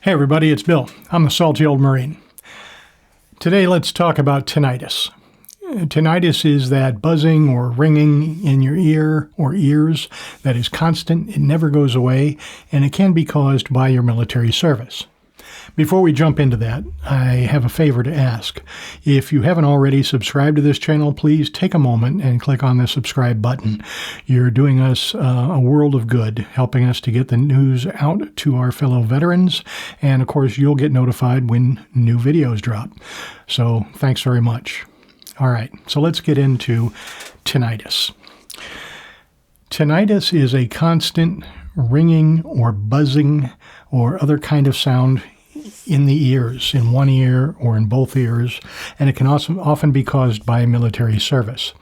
Hey everybody, it's Bill. I'm the salty old Marine. Today let's talk about tinnitus. Tinnitus is that buzzing or ringing in your ear or ears that is constant, it never goes away, and it can be caused by your military service. Before we jump into that, I have a favor to ask. If you haven't already subscribed to this channel, please take a moment and click on the subscribe button. You're doing us a world of good, helping us to get the news out to our fellow veterans, and of course you'll get notified when new videos drop. So thanks very much. All right, so let's get into tinnitus. Tinnitus is a constant ringing or buzzing or other kind of sound in the ears, in one ear or in both ears, and it can also often be caused by military service.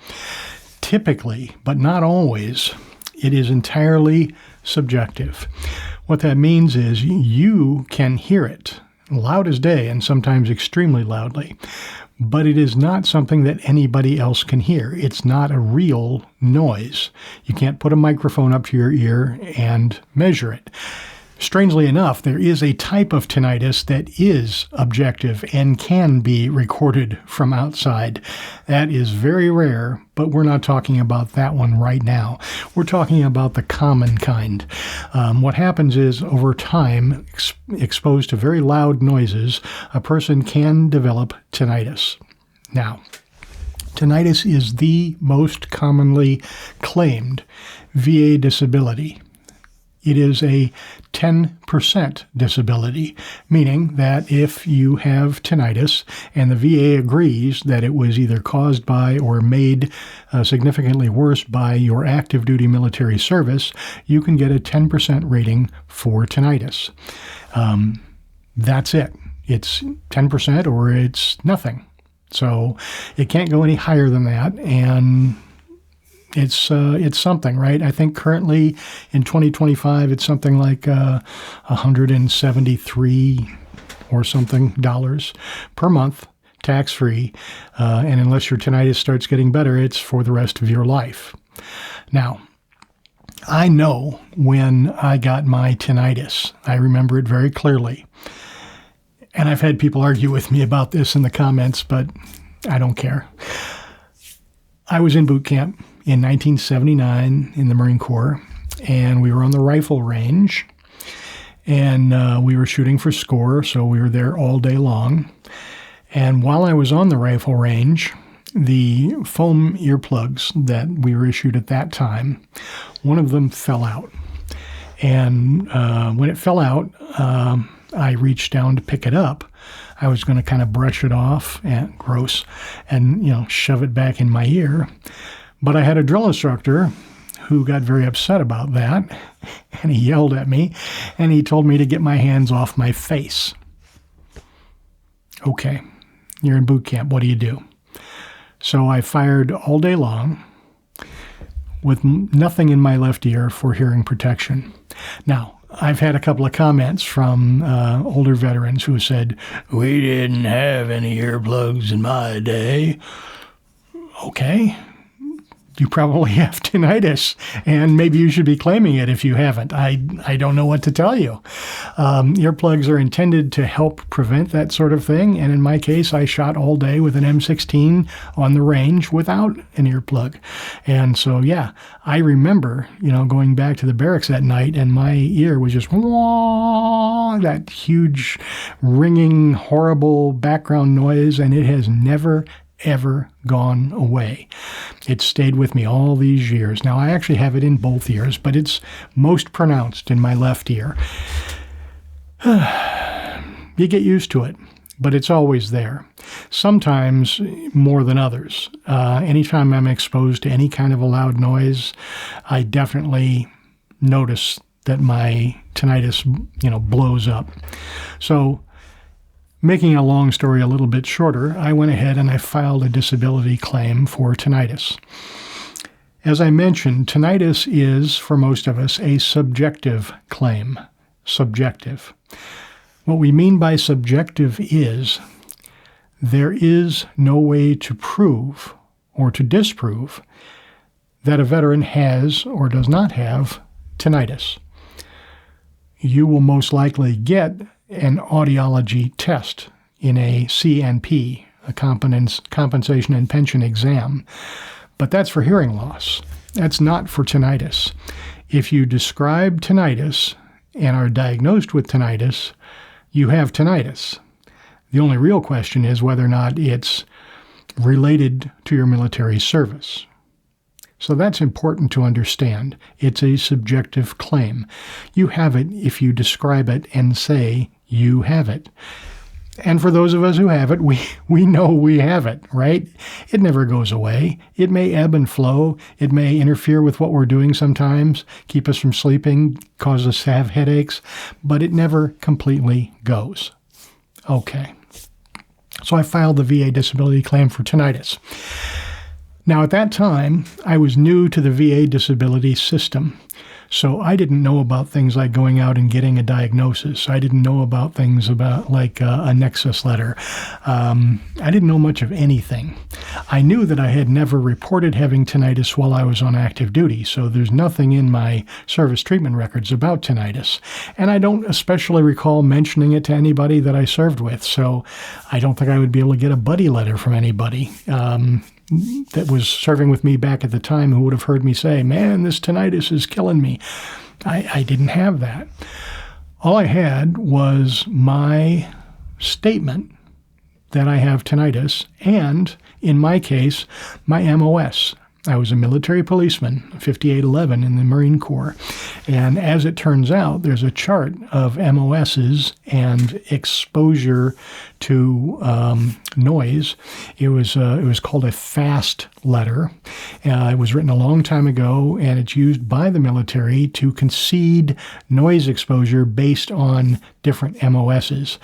Typically, but not always, it is entirely subjective. What that means is you can hear it loud as day and sometimes extremely loudly, but it is not something that anybody else can hear. It's not a real noise. You can't put a microphone up to your ear and measure it. Strangely enough, there is a type of tinnitus that is objective and can be recorded from outside. That is very rare, but we're not talking about that one right now. We're talking about the common kind. What happens is, over time, exposed to very loud noises, a person can develop tinnitus. Now, tinnitus is the most commonly claimed VA disability. It is a 10% disability, meaning that if you have tinnitus and the VA agrees that it was either caused by or made significantly worse by your active duty military service, you can get a 10% rating for tinnitus. That's it. It's 10% or it's nothing. So it can't go any higher than that, and it's something, right? I think currently in 2025, it's something like $173 or something dollars per month, tax-free. And unless your tinnitus starts getting better, it's for the rest of your life. Now, I know when I got my tinnitus. I remember it very clearly. And I've had people argue with me about this in the comments, but I don't care. I was in boot camp in 1979 in the Marine Corps, and we were on the rifle range, and we were shooting for score, so we were there all day long. And while I was on the rifle range, the foam earplugs that we were issued at that time, one of them fell out. And when it fell out, I reached down to pick it up. I was going to kind of brush it off, and gross, and shove it back in my ear. But I had a drill instructor who got very upset about that, and he yelled at me, and he told me to get my hands off my face. Okay, you're in boot camp. What do you do? So I fired all day long with nothing in my left ear for hearing protection. Now, I've had a couple of comments from older veterans who said, "We didn't have any earplugs in my day." Okay. You probably have tinnitus, and maybe you should be claiming it if you haven't. I don't know what to tell you. Earplugs are intended to help prevent that sort of thing, and in my case, I shot all day with an M16 on the range without an earplug. And so, yeah, I remember, going back to the barracks that night, and my ear was just, wah, that huge, ringing, horrible background noise, and it has never ever gone away. It's stayed with me all these years. Now, I actually have it in both ears, but it's most pronounced in my left ear. You get used to it, but it's always there. Sometimes more than others. Anytime I'm exposed to any kind of a loud noise, I definitely notice that my tinnitus, blows up. So, making a long story a little bit shorter, I went ahead and I filed a disability claim for tinnitus. As I mentioned, tinnitus is, for most of us, a subjective claim. Subjective. What we mean by subjective is there is no way to prove or to disprove that a veteran has or does not have tinnitus. You will most likely get an audiology test in a CNP, a compensation and pension exam, but that's for hearing loss. That's not for tinnitus. If you describe tinnitus and are diagnosed with tinnitus, you have tinnitus. The only real question is whether or not it's related to your military service. So that's important to understand. It's a subjective claim. You have it if you describe it and say you have it. And for those of us who have it, we know we have it, right? It never goes away. It may ebb and flow. It may interfere with what we're doing sometimes, keep us from sleeping, cause us to have headaches, but it never completely goes. Okay. So I filed the VA disability claim for tinnitus. Now, at that time, I was new to the VA disability system, so I didn't know about things like going out and getting a diagnosis. I didn't know about things about like a nexus letter. I didn't know much of anything. I knew that I had never reported having tinnitus while I was on active duty, so there's nothing in my service treatment records about tinnitus. And I don't especially recall mentioning it to anybody that I served with, so I don't think I would be able to get a buddy letter from anybody that was serving with me back at the time who would have heard me say, man, this tinnitus is killing me. I didn't have that. All I had was my statement that I have tinnitus and, in my case, my MOS. I was a military policeman, 5811 in the Marine Corps. And as it turns out, there's a chart of MOSs and exposure to noise. It was called a FAST letter. It was written a long time ago, and it's used by the military to concede noise exposure based on different MOSs,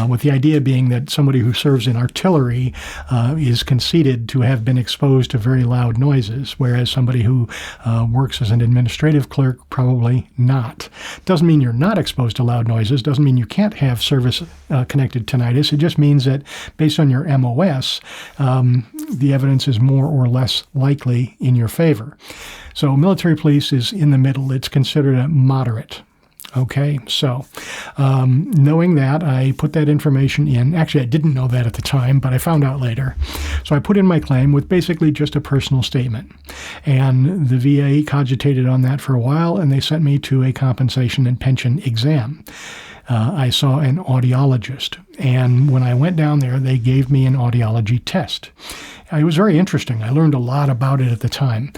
with the idea being that somebody who serves in artillery is conceded to have been exposed to very loud noises, whereas somebody who works as an administrative clerk probably not. Doesn't mean you're not exposed to loud noises, doesn't mean you can't have service-connected tinnitus. It just means that based on your MOS, the evidence is more or less likely in your favor. So military police is in the middle. It's considered a moderate. Okay, so knowing that, I put that information in. Actually, I didn't know that at the time, but I found out later. So I put in my claim with basically just a personal statement. And the VA cogitated on that for a while, and they sent me to a compensation and pension exam. I saw an audiologist, and when I went down there, they gave me an audiology test. It was very interesting. I learned a lot about it at the time.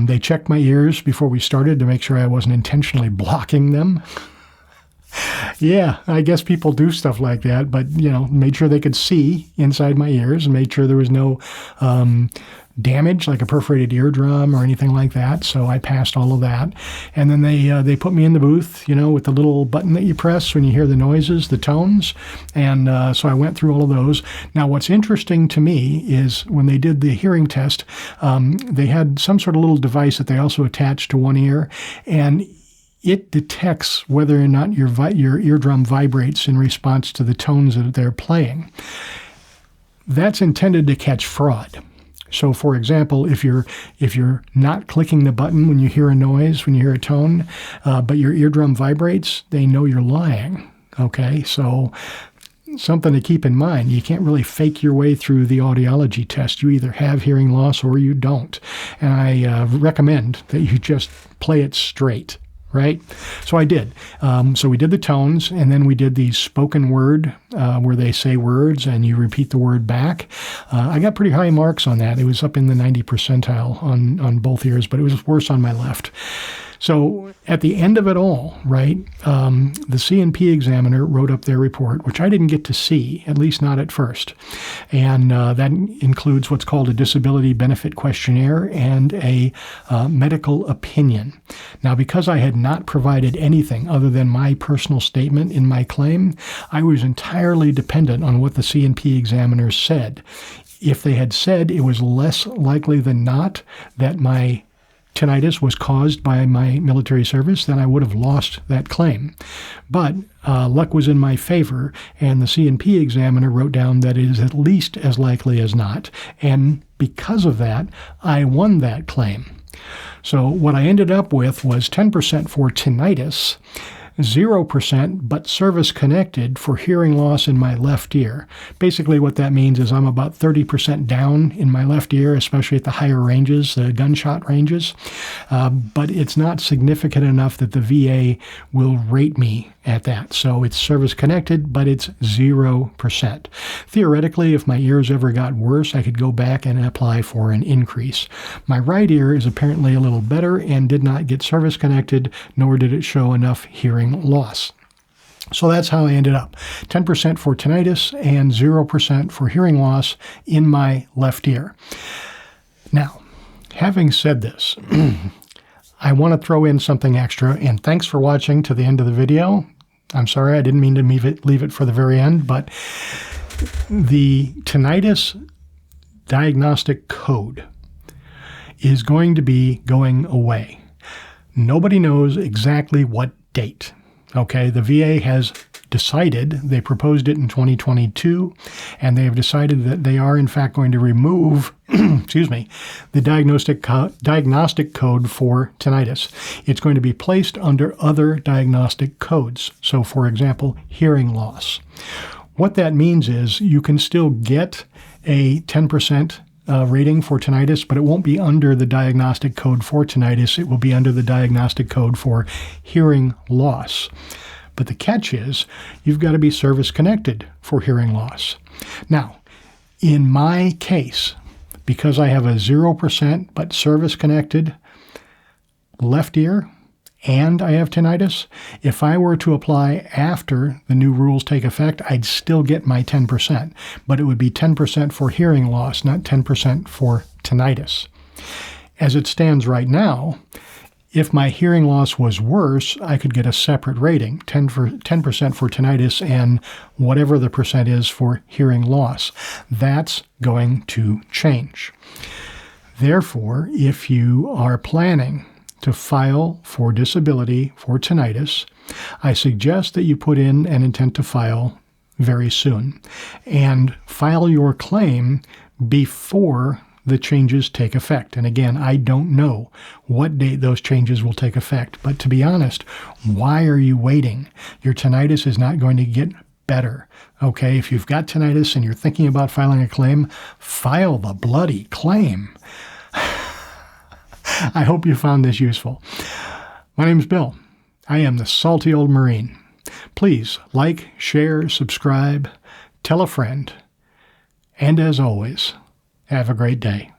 They checked my ears before we started to make sure I wasn't intentionally blocking them. Yeah, I guess people do stuff like that, but, made sure they could see inside my ears and made sure there was no damage, like a perforated eardrum or anything like that. So I passed all of that. And then they put me in the booth, with the little button that you press when you hear the noises, the tones. And so I went through all of those. Now, what's interesting to me is when they did the hearing test, they had some sort of little device that they also attached to one ear. And it detects whether or not your eardrum vibrates in response to the tones that they're playing. That's intended to catch fraud. So, for example, if you're not clicking the button when you hear a noise, when you hear a tone, but your eardrum vibrates, they know you're lying. Okay, so something to keep in mind. You can't really fake your way through the audiology test. You either have hearing loss or you don't. And I recommend that you just play it straight. Right? So I did. So we did the tones, and then we did the spoken word where they say words and you repeat the word back. I got pretty high marks on that. It was up in the 90 percentile on both ears, but it was worse on my left. So at the end of it all, right, the CNP examiner wrote up their report, which I didn't get to see, at least not at first. And that includes what's called a disability benefit questionnaire and a medical opinion. Now, because I had not provided anything other than my personal statement in my claim, I was entirely dependent on what the CNP examiner said. If they had said it was less likely than not that my tinnitus was caused by my military service, then I would have lost that claim. But luck was in my favor, and the CNP examiner wrote down that it is at least as likely as not. And because of that, I won that claim. So what I ended up with was 10% for tinnitus, 0% but service-connected for hearing loss in my left ear. Basically what that means is I'm about 30% down in my left ear, especially at the higher ranges, the gunshot ranges. But it's not significant enough that the VA will rate me at that. So it's service-connected, but it's 0%. Theoretically, if my ears ever got worse, I could go back and apply for an increase. My right ear is apparently a little better and did not get service-connected, nor did it show enough hearing loss. So that's how I ended up. 10% for tinnitus and 0% for hearing loss in my left ear. Now, having said this, I want to throw in something extra, and thanks for watching to the end of the video. I'm sorry, I didn't mean to leave it for the very end, but the Tinnitus Diagnostic Code is going to be going away. Nobody knows exactly what date. Okay, the VA has decided, they proposed it in 2022, and they have decided that they are in fact going to remove, the Diagnostic Code for tinnitus. It's going to be placed under other diagnostic codes. So, for example, hearing loss. What that means is you can still get a 10% rating for tinnitus, but it won't be under the Diagnostic Code for tinnitus. It will be under the Diagnostic Code for hearing loss. But the catch is you've got to be service-connected for hearing loss. Now, in my case, because I have a 0% but service-connected left ear and I have tinnitus, if I were to apply after the new rules take effect, I'd still get my 10%, but it would be 10% for hearing loss, not 10% for tinnitus. As it stands right now, if my hearing loss was worse, I could get a separate rating, 10% for tinnitus and whatever the percent is for hearing loss. That's going to change. Therefore, if you are planning to file for disability for tinnitus, I suggest that you put in an intent to file very soon and file your claim before the changes take effect. And again, I don't know what date those changes will take effect. But to be honest, why are you waiting? Your tinnitus is not going to get better. Okay, if you've got tinnitus and you're thinking about filing a claim, file the bloody claim. I hope you found this useful. My name is Bill. I am the Salty Old Marine. Please like, share, subscribe, tell a friend, and as always, have a great day.